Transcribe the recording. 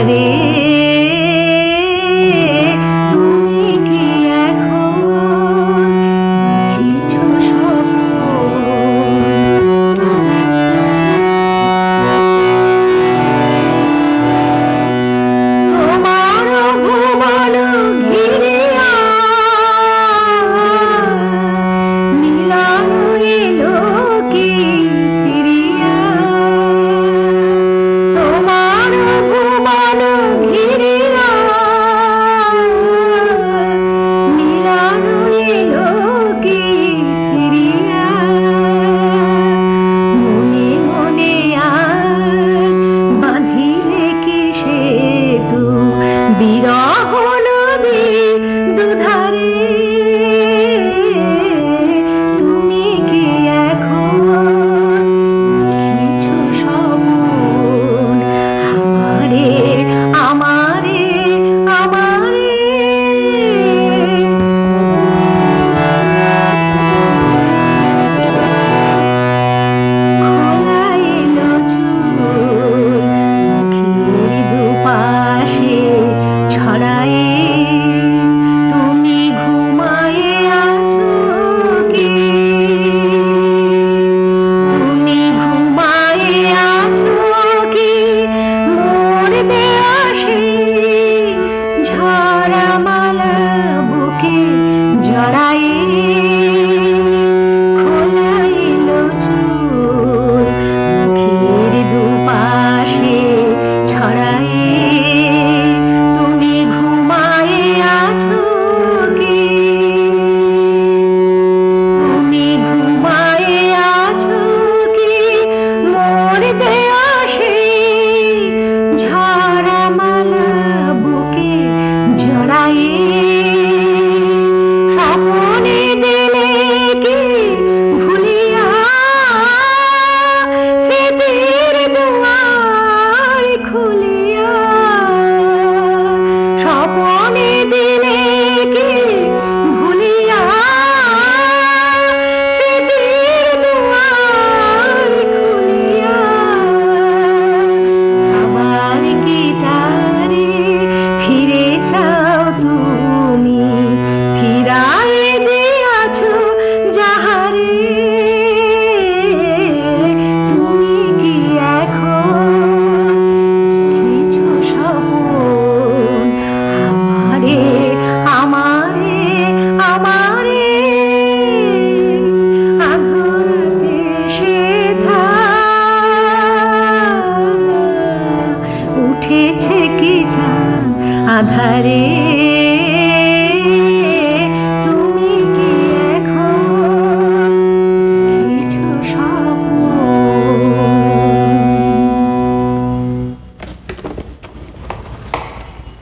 দুধারে তুমি কি এখন দেখিছো স্বপ্ন? তোমার ভুবন ঘিরিয়া মিলন এলো কি ফিরিয়া? তোমার ভুবন ঘিরিয়া মিলন এলো কি ফিরিয়া? মনে মনে আজ বাঁধিলে কি সেতু বিরহ নদী দুধারে তুমি কি এখন দেখিছো স্বপন? আমারে আমারে আমারে খোলা এলো চুল মুখের দুপাশে ছড়ায়ে, তুমি ঘুমায়ে আছো কি? তুমি ঘুমায়ে আছো কি? মোর দেয়া সেই ঝরা মালা বুকে জড়ায়ে। খোলা এলো চুল মুখের দুপাশে ছড়ায়ে, তুমি ঘুমায়ে আছো কি? তুমি ঘুমায়ে আছো কি? মোর দেয়া সেই ঝরা মালা বুকে জড়ায়ে। স্বপনে দিলে কি ভুলিয়া স্মৃতির দুয়ার খুলিয়া? স্বপনে দিলে কি ভুলিয়া স্মৃতির দুয়ার খুলিয়া? আবার কি তারে ফিরে চাও তুমি? ফিরায়ে দিয়াছো যাহারে তুমি কি এখন দেখিছো স্বপন? আমারে আমারে আমারে আধরাতে সেথা উঠেছে কি চাঁদ আধারে।